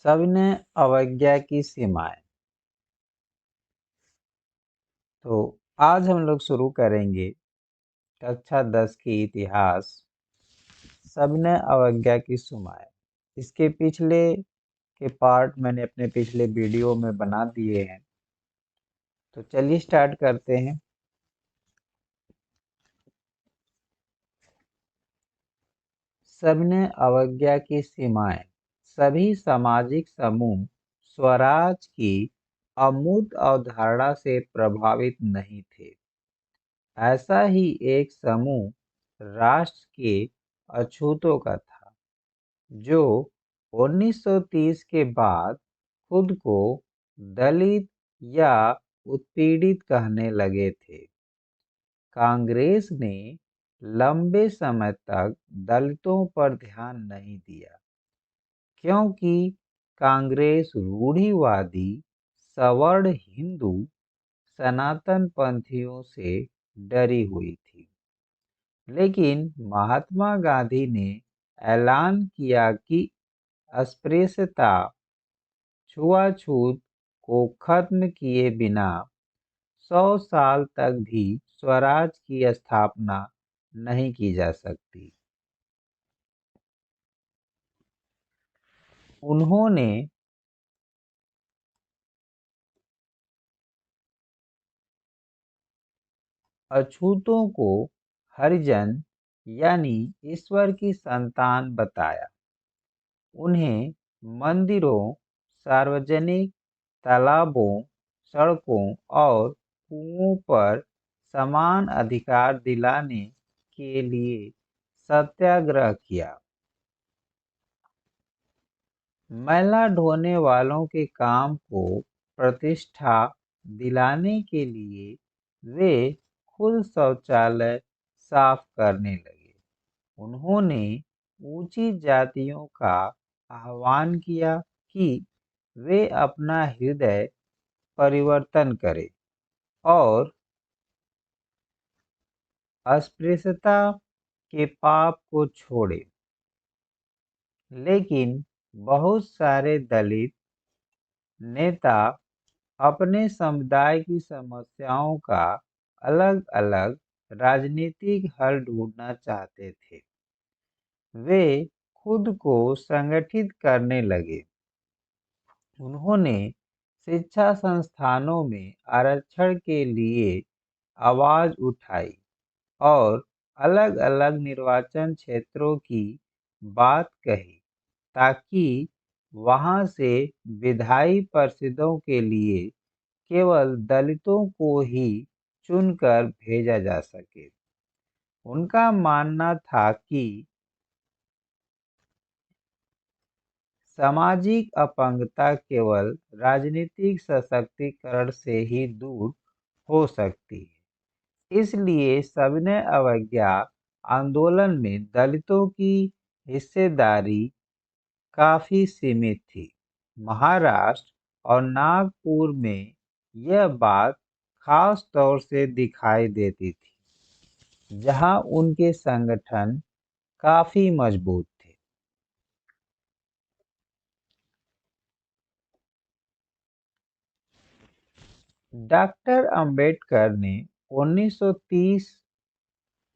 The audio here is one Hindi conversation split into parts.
सविनय अवज्ञा की सीमाएं। तो आज हम लोग शुरू करेंगे कक्षा 10 की इतिहास सविनय अवज्ञा की सीमाएं। इसके पिछले के पार्ट मैंने अपने पिछले वीडियो में बना दिए हैं। तो चलिए स्टार्ट करते हैं। सविनय अवज्ञा की सीमाएं। सभी सामाजिक समूह स्वराज की अमूर्त अवधारणा से प्रभावित नहीं थे। ऐसा ही एक समूह राष्ट्र के अछूतों का था, जो 1930 के बाद खुद को दलित या उत्पीड़ित कहने लगे थे। कांग्रेस ने लंबे समय तक दलितों पर ध्यान नहीं दिया, क्योंकि कांग्रेस रूढ़िवादी सवर्ण हिंदू सनातन पंथियों से डरी हुई थी। लेकिन महात्मा गांधी ने ऐलान किया कि अस्पृश्यता, छुआछूत को खत्म किए बिना 100 साल तक भी स्वराज की स्थापना नहीं की जा सकती। उन्होंने अछूतों को हरिजन यानी ईश्वर की संतान बताया। उन्हें मंदिरों, सार्वजनिक तालाबों, सड़कों और कुओं पर समान अधिकार दिलाने के लिए सत्याग्रह किया। मैला ढोने वालों के काम को प्रतिष्ठा दिलाने के लिए वे खुद शौचालय साफ करने लगे। उन्होंने ऊंची जातियों का आह्वान किया कि वे अपना हृदय परिवर्तन करें और अस्पृश्यता के पाप को छोड़ें। लेकिन बहुत सारे दलित नेता अपने समुदाय की समस्याओं का अलग-अलग राजनीतिक हल ढूंढना चाहते थे। वे खुद को संगठित करने लगे। उन्होंने शिक्षा संस्थानों में आरक्षण के लिए आवाज उठाई और अलग-अलग निर्वाचन क्षेत्रों की बात कही, ताकि वहां से विधायी पार्षदों के लिए केवल दलितों को ही चुनकर भेजा जा सके। उनका मानना था कि सामाजिक अपंगता केवल राजनीतिक सशक्तिकरण से ही दूर हो सकती है। इसलिए सविनय अवज्ञा आंदोलन में दलितों की हिस्सेदारी काफी सीमित थी। महाराष्ट्र और नागपुर में यह बात खास तौर से दिखाई देती थी, जहां उनके संगठन काफी मजबूत थे। डॉक्टर अंबेडकर ने 1930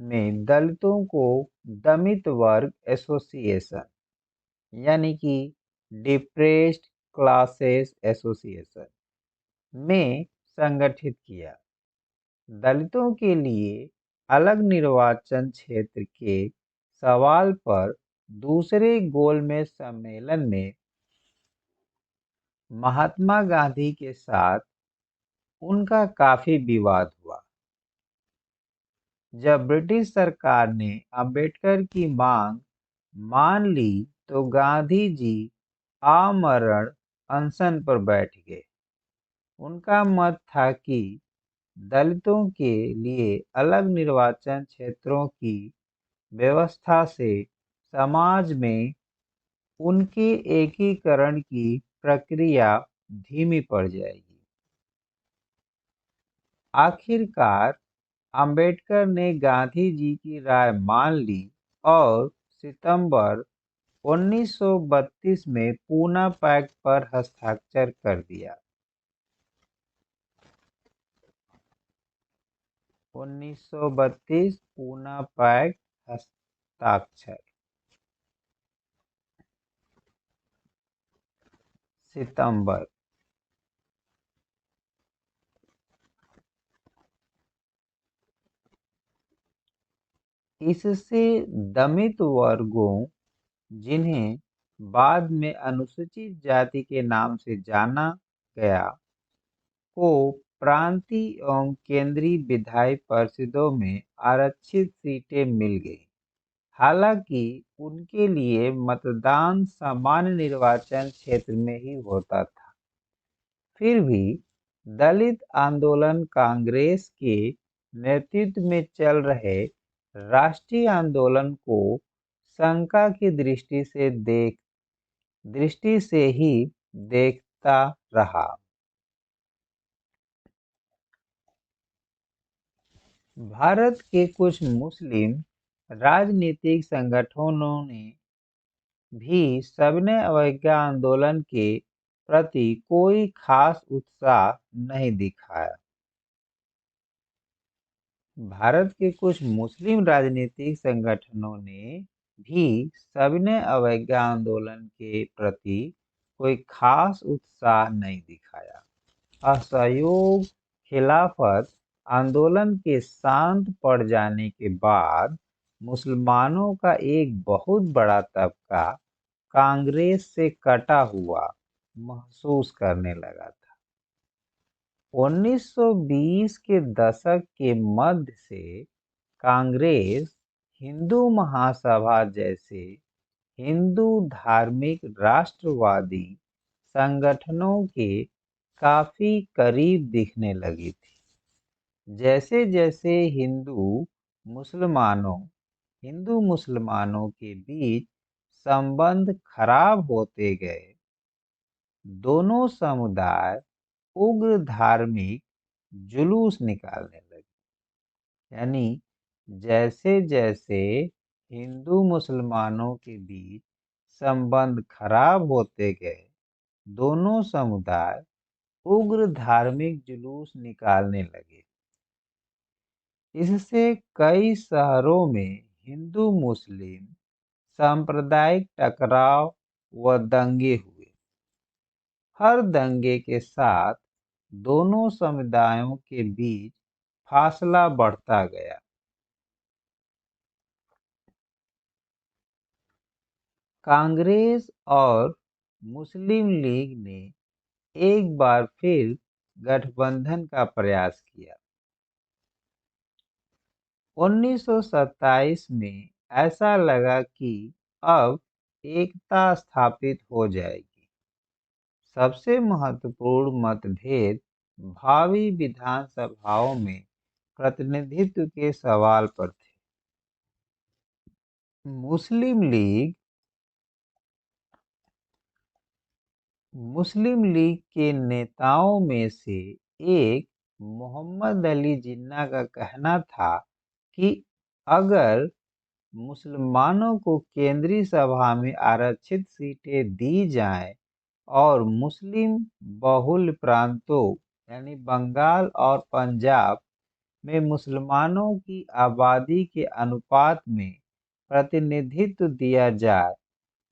में दलितों को दमित वर्ग एसोसिएशन यानी कि डिप्रेस्ड क्लासेस एसोसिएशन में संगठित किया। दलितों के लिए अलग निर्वाचन क्षेत्र के सवाल पर दूसरे गोलमेज सम्मेलन में महात्मा गांधी के साथ उनका काफी विवाद हुआ। जब ब्रिटिश सरकार ने अंबेडकर की मांग मान ली तो गांधी जी आमरण अनशन पर बैठ गए। उनका मत था कि दलितों के लिए अलग निर्वाचन क्षेत्रों की व्यवस्था से समाज में उनके एकीकरण की प्रक्रिया धीमी पड़ जाएगी। आखिरकार अंबेडकर ने गांधी जी की राय मान ली और सितंबर 1932 में पूना पैक्ट पर हस्ताक्षर कर दिया। 1932 पूना पैक्ट हस्ताक्षर। सितंबर। इससे दमित वर्गों, जिन्हें बाद में अनुसूचित जाति के नाम से जाना गया, को प्रांतीय एवं केंद्रीय विधायी परिषदों में आरक्षित सीटें मिल गईं। हालांकि उनके लिए मतदान सामान्य निर्वाचन क्षेत्र में ही होता था। फिर भी दलित आंदोलन कांग्रेस के नेतृत्व में चल रहे राष्ट्रीय आंदोलन को शंका की दृष्टि से ही देखता रहा। भारत के कुछ मुस्लिम राजनीतिक संगठनों ने भी सविनय अवज्ञा आंदोलन के प्रति कोई खास उत्साह नहीं दिखाया। भारत के कुछ मुस्लिम राजनीतिक संगठनों ने भी सविनय अवज्ञा आंदोलन के प्रति कोई खास उत्साह नहीं दिखाया। असहयोग खिलाफत आंदोलन के शांत पड़ जाने के बाद मुसलमानों का एक बहुत बड़ा तबका कांग्रेस से कटा हुआ महसूस करने लगा था। 1920 के दशक के मध्य से कांग्रेस हिंदू महासभा जैसे हिंदू धार्मिक राष्ट्रवादी संगठनों के काफी करीब दिखने लगी थी। जैसे जैसे हिंदू मुसलमानों के बीच संबंध खराब होते गए, दोनों समुदाय उग्र धार्मिक जुलूस निकालने लगे। यानी जैसे जैसे हिंदू मुसलमानों के बीच संबंध खराब होते गए, दोनों समुदाय उग्र धार्मिक जुलूस निकालने लगे। इससे कई शहरों में हिंदू मुस्लिम सांप्रदायिक टकराव व दंगे हुए। हर दंगे के साथ दोनों समुदायों के बीच फासला बढ़ता गया। कांग्रेस और मुस्लिम लीग ने एक बार फिर गठबंधन का प्रयास किया। 1927 में ऐसा लगा कि अब एकता स्थापित हो जाएगी। सबसे महत्वपूर्ण मतभेद भावी विधानसभाओं में प्रतिनिधित्व के सवाल पर थे। मुस्लिम लीग के नेताओं में से एक मोहम्मद अली जिन्ना का कहना था कि अगर मुसलमानों को केंद्रीय सभा में आरक्षित सीटें दी जाएं और मुस्लिम बहुल प्रांतों यानी बंगाल और पंजाब में मुसलमानों की आबादी के अनुपात में प्रतिनिधित्व दिया जाए,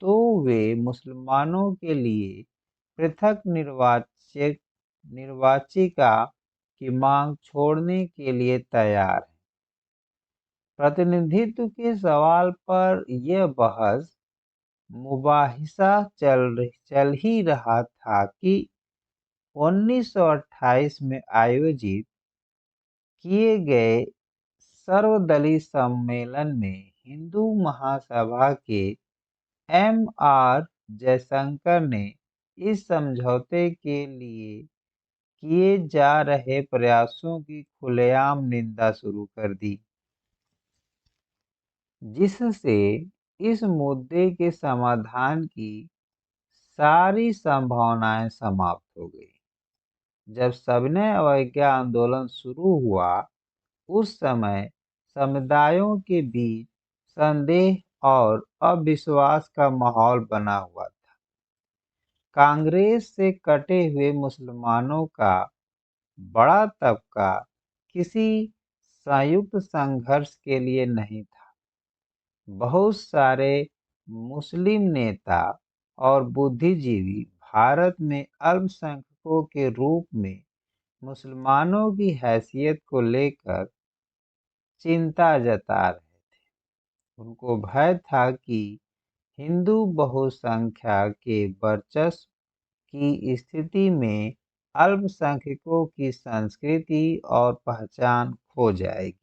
तो वे मुसलमानों के लिए पृथक निर्वाचिका की मांग छोड़ने के लिए तैयार हैं। प्रतिनिधित्व के सवाल पर यह बहस मुबाहिसा चल ही रहा था कि 1928 में आयोजित किए गए सर्वदलीय सम्मेलन में हिंदू महासभा के M.R. जयशंकर ने इस समझौते के लिए किए जा रहे प्रयासों की खुलेआम निंदा शुरू कर दी, जिससे इस मुद्दे के समाधान की सारी संभावनाएं समाप्त हो गई। जब सविनय अवज्ञा आंदोलन शुरू हुआ, उस समय समुदायों के बीच संदेह और अविश्वास का माहौल बना हुआ था। कांग्रेस से कटे हुए मुसलमानों का बड़ा तबका किसी संयुक्त संघर्ष के लिए नहीं था। बहुत सारे मुस्लिम नेता और बुद्धिजीवी भारत में अल्पसंख्यकों के रूप में मुसलमानों की हैसियत को लेकर चिंता जता रहे थे। उनको भय था कि हिंदू बहुसंख्या के वर्चस्व की स्थिति में अल्पसंख्यकों की संस्कृति और पहचान खो जाएगी।